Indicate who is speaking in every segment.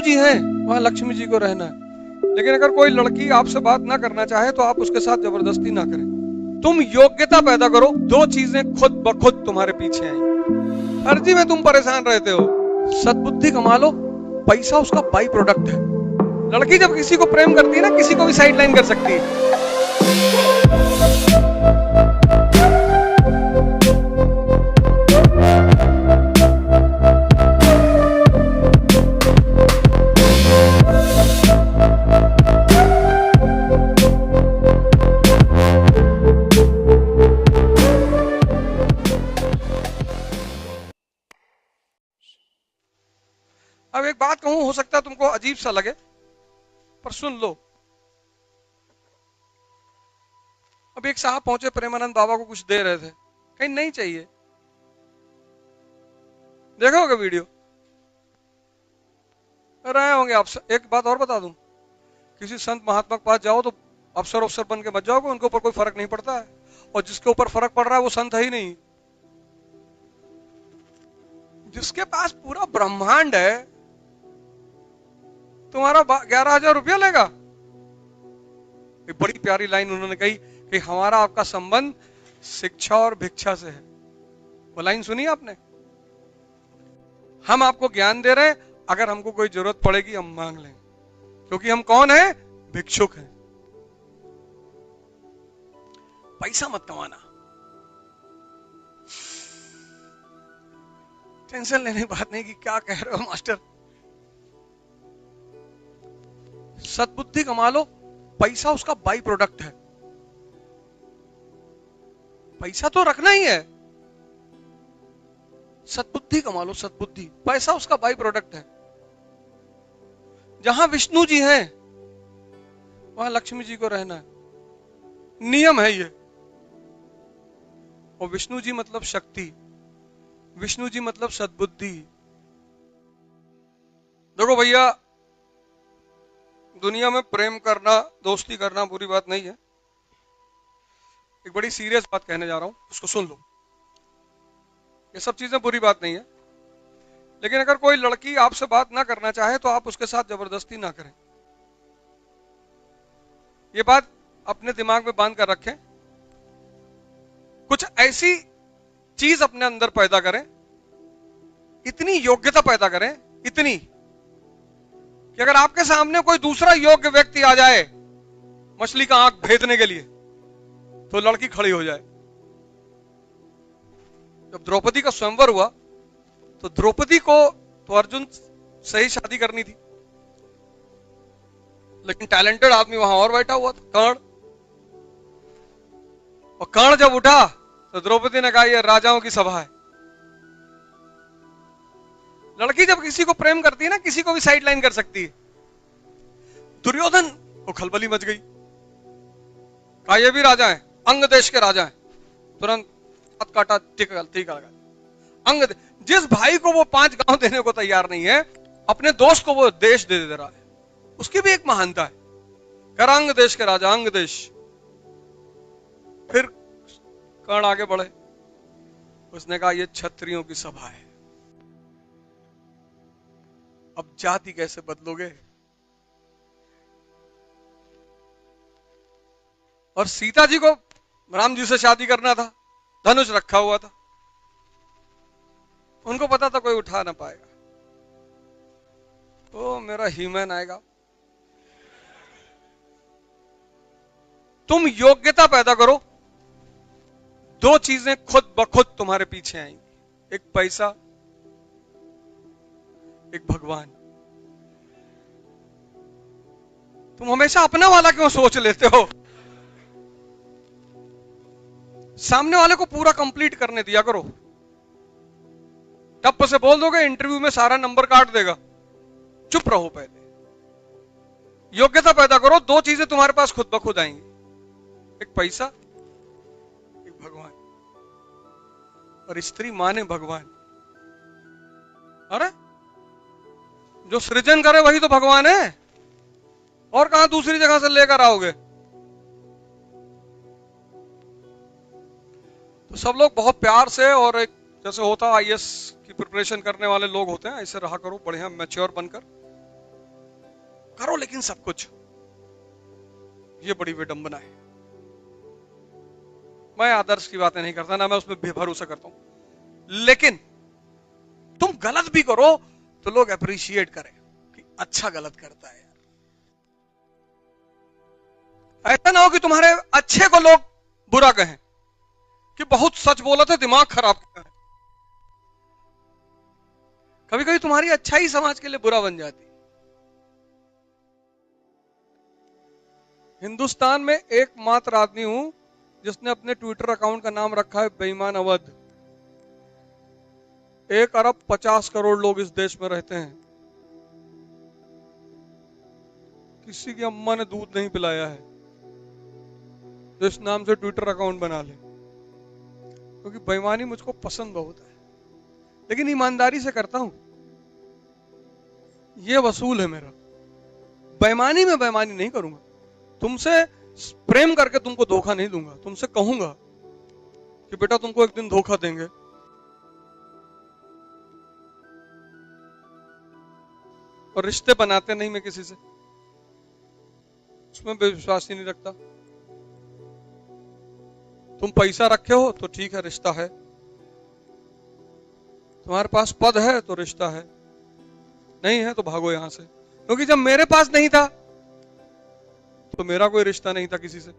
Speaker 1: जी हैं वहां लक्ष्मी जी को रहना है। लेकिन अगर कोई लड़की आपसे बात ना करना चाहे तो आप उसके साथ जबरदस्ती ना करें। तुम योग्यता पैदा करो, दो चीजें खुद ब खुद तुम्हारे पीछे आएंगी। फर्जी में तुम परेशान रहते हो, सद्बुद्धि कमा लो, पैसा उसका बाई प्रोडक्ट है। लड़की जब किसी को प्रेम करती है ना, किसी को भी साइडलाइन कर सकती है। अब एक बात कहूं, हो सकता है तुमको अजीब सा लगे, पर सुन लो। अब एक साहब पहुंचे प्रेमानंद बाबा को कुछ दे रहे थे, कहीं नहीं चाहिए। देखा होगा वीडियो, रहे होंगे आप। एक बात और बता दूं, किसी संत महात्मा के पास जाओ तो अफसर बन के मत जाओगे, उनके ऊपर कोई फर्क नहीं पड़ता है। और जिसके ऊपर फर्क पड़ रहा है वो संत है ही नहीं। जिसके पास पूरा ब्रह्मांड है, तुम्हारा 11,000 रुपया लेगा। एक बड़ी प्यारी लाइन उन्होंने कही कि हमारा आपका संबंध शिक्षा और भिक्षा से है। वो लाइन सुनी आपने? हम आपको ज्ञान दे रहे हैं, अगर हमको कोई जरूरत पड़ेगी हम मांग लेंगे, क्योंकि हम कौन है? भिक्षुक हैं। पैसा मत कमाना, टेंशन लेने की बात नहीं कि क्या कह रहे हो मास्टर। सद्बुद्धि कमा लो, पैसा उसका बाई प्रोडक्ट है। पैसा तो रखना ही है, सद्बुद्धि कमा लो, सद्बुद्धि। पैसा उसका बाई प्रोडक्ट है। जहां विष्णु जी हैं वहां लक्ष्मी जी को रहना है, नियम है ये। और विष्णु जी मतलब शक्ति, विष्णु जी मतलब सद्बुद्धि। देखो भैया, दुनिया में प्रेम करना, दोस्ती करना बुरी बात नहीं है। एक बड़ी सीरियस बात कहने जा रहा हूं, उसको सुन लो। ये सब चीजें बुरी बात नहीं है, लेकिन अगर कोई लड़की आपसे बात ना करना चाहे तो आप उसके साथ जबरदस्ती ना करें। ये बात अपने दिमाग में बांध कर रखें। कुछ ऐसी चीज अपने अंदर पैदा करें, इतनी योग्यता पैदा करें, इतनी कि अगर आपके सामने कोई दूसरा योग्य व्यक्ति आ जाए मछली का आंख भेदने के लिए, तो लड़की खड़ी हो जाए। जब द्रौपदी का स्वयंवर हुआ तो द्रौपदी को तो अर्जुन से ही शादी करनी थी, लेकिन टैलेंटेड आदमी वहां और बैठा हुआ था, कर्ण। और कर्ण जब उठा तो द्रौपदी ने कहा यह राजाओं की सभा है। लड़की जब किसी को प्रेम करती है ना, किसी को भी साइडलाइन कर सकती है। दुर्योधन को खलबली मच गई, कहा ये भी राजा है, अंग देश के राजा है। तुरंत हाथ काटा, टीका लगा। अंग जिस भाई को वो 5 गांव देने को तैयार नहीं है, अपने दोस्त को वो देश दे रहा है, उसकी भी एक महानता है। कर अंग देश के राजा, अंग देश। फिर कर्ण आगे बढ़े, उसने कहा ये क्षत्रियों की सभा है। अब जाति कैसे बदलोगे? और सीता जी को राम जी से शादी करना था, धनुष रखा हुआ था, उनको पता था कोई उठा ना पाएगा। ओ मेरा हीमैन आएगा। तुम योग्यता पैदा करो, दो चीजें खुद ब खुद तुम्हारे पीछे आएंगी। एक पैसा, एक भगवान। तुम हमेशा अपना वाला क्यों सोच लेते हो? सामने वाले को पूरा कंप्लीट करने दिया करो। टप से बोल दोगे इंटरव्यू में सारा नंबर काट देगा, चुप रहो। पहले योग्यता पैदा करो, दो चीजें तुम्हारे पास खुद ब खुद आएंगी। एक पैसा, एक भगवान। और स्त्री माने भगवान। अरे जो सृजन करे वही तो भगवान है, और कहां दूसरी जगह से लेकर आओगे? तो सब लोग बहुत प्यार से, और एक जैसे होता आईएएस की प्रिपरेशन करने वाले लोग होते हैं, ऐसे रहा करो बढ़िया मैच्योर बनकर। करो लेकिन सब कुछ, ये बड़ी विडंबना है। मैं आदर्श की बातें नहीं करता, ना मैं उसमें भरोसा करता हूं, लेकिन तुम गलत भी करो तो लोग अप्रिशिएट करें कि अच्छा गलत करता है। ऐसा ना हो कि तुम्हारे अच्छे को लोग बुरा कहें कि बहुत सच बोला था, दिमाग खराब किया है। कभी कभी तुम्हारी अच्छाई समाज के लिए बुरा बन जाती। हिंदुस्तान में एकमात्र आदमी हूं जिसने अपने ट्विटर अकाउंट का नाम रखा है बेईमान अवध। 1 अरब 50 करोड़ लोग इस देश में रहते हैं, किसी की अम्मा ने दूध नहीं पिलाया है जो इस नाम से ट्विटर अकाउंट बना ले, क्योंकि बेईमानी मुझको पसंद बहुत है, लेकिन ईमानदारी से करता हूं। यह वसूल है मेरा। बेईमानी में बेईमानी नहीं करूंगा। तुमसे प्रेम करके तुमको धोखा नहीं दूंगा। तुमसे कहूंगा कि बेटा तुमको एक दिन धोखा देंगे, और रिश्ते बनाते नहीं मैं किसी से, उसमें विश्वास ही नहीं रखता। तुम पैसा रखे हो तो ठीक है, रिश्ता है। तुम्हारे पास पद है तो रिश्ता है, नहीं है तो भागो यहां से। क्योंकि जब मेरे पास नहीं था तो मेरा कोई रिश्ता नहीं था किसी से,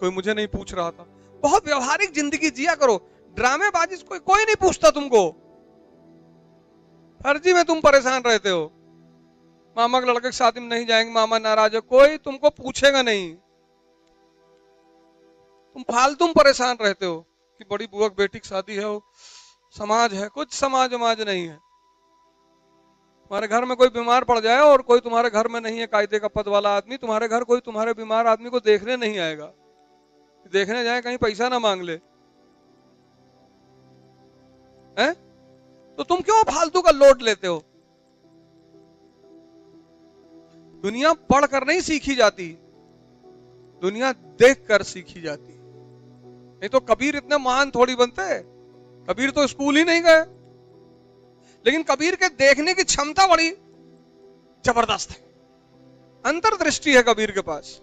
Speaker 1: कोई मुझे नहीं पूछ रहा था। बहुत व्यवहारिक जिंदगी जिया करो, ड्रामेबाजी से कोई नहीं पूछता तुमको। फर्जी में तुम परेशान रहते हो। मामा के लड़के की शादी में नहीं जाएंगे, मामा नाराज है, कोई तुमको पूछेगा नहीं। तुम फालतू में परेशान रहते हो कि बड़ी बुआ की बेटी की शादी है, समाज है। कुछ समाज वमाज नहीं है। तुम्हारे घर में कोई बीमार पड़ जाए और कोई तुम्हारे घर में नहीं है कायदे का पद वाला आदमी, तुम्हारे घर कोई तुम्हारे बीमार आदमी को देखने नहीं आएगा। देखने जाए कहीं पैसा ना मांग ले, हैं? तो तुम क्यों फालतू का लोड लेते हो? दुनिया पढ़ कर नहीं सीखी जाती, दुनिया देख कर सीखी जाती। नहीं तो कबीर इतने महान थोड़ी बनते। कबीर तो स्कूल ही नहीं गए, लेकिन कबीर के देखने की क्षमता बड़ी जबरदस्त है। अंतर्दृष्टि है कबीर के पास।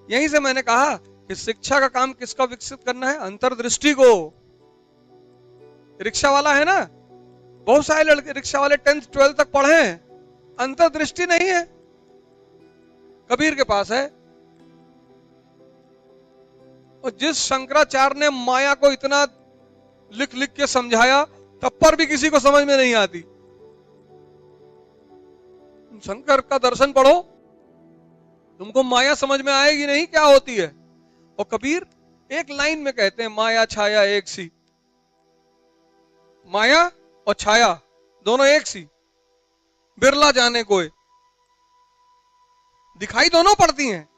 Speaker 1: यहीं से मैंने कहा कि शिक्षा का काम किसका विकसित करना है? अंतर्दृष्टि को। रिक्शा वाला है ना, बहुत सारे लड़के रिक्शा वाले 10th 12th तक पढ़े हैं, अंतर्दृष्टि नहीं है। कबीर के पास है। और जिस शंकराचार्य ने माया को इतना लिख लिख के समझाया, तब पर भी किसी को समझ में नहीं आती। शंकर का दर्शन पढ़ो, तुमको माया समझ में आएगी नहीं क्या होती है। और कबीर एक लाइन में कहते हैं, माया छाया एक सी। माया और छाया दोनों एक सी, बिरला जाने कोई। दिखाई दोनों पड़ती हैं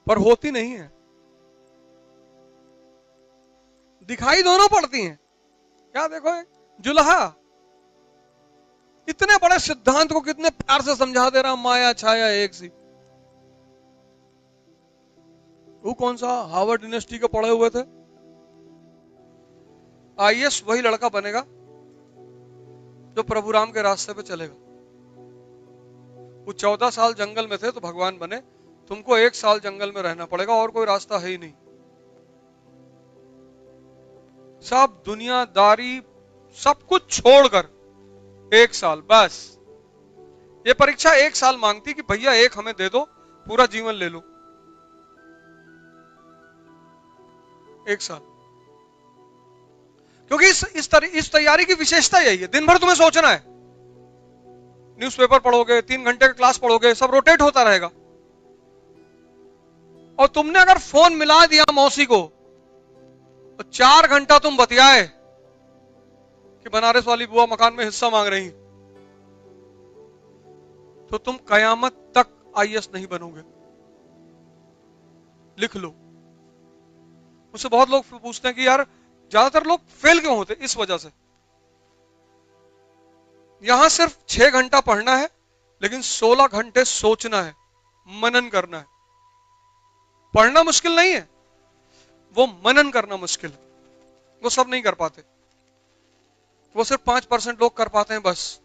Speaker 1: पर होती नहीं है। दिखाई दोनों पड़ती हैं। क्या देखो, जुल्हा इतने बड़े सिद्धांत को कितने प्यार से समझा दे रहा, माया छाया एक सी। वो कौन सा हार्वर्ड यूनिवर्सिटी के पढ़े हुए थे? आईएएस वही लड़का बनेगा जो प्रभु राम के रास्ते पे चलेगा। वो 14 साल जंगल में थे तो भगवान बने। तुमको 1 साल जंगल में रहना पड़ेगा, और कोई रास्ता है ही नहीं। सब दुनियादारी सब कुछ छोड़कर 1 साल बस। ये परीक्षा 1 साल मांगती कि भैया 1 हमें दे दो, पूरा जीवन ले लो। 1 साल। क्योंकि इस तैयारी की विशेषता यही है, दिन भर तुम्हें सोचना है। न्यूज़पेपर पढ़ोगे, 3 घंटे का क्लास पढ़ोगे, सब रोटेट होता रहेगा। और तुमने अगर फोन मिला दिया मौसी को तो 4 घंटा तुम बतियाए कि बनारस वाली बुआ मकान में हिस्सा मांग रही, तो तुम कयामत तक आईएएस नहीं बनोगे। लिख लो। मुझसे बहुत लोग पूछते हैं कि यार ज्यादातर लोग फेल क्यों होते? इस वजह से। यहां सिर्फ 6 घंटा पढ़ना है, लेकिन 16 घंटे सोचना है, मनन करना है। पढ़ना मुश्किल नहीं है, वो मनन करना मुश्किल है। वो सब नहीं कर पाते, वो सिर्फ 5% लोग कर पाते हैं बस।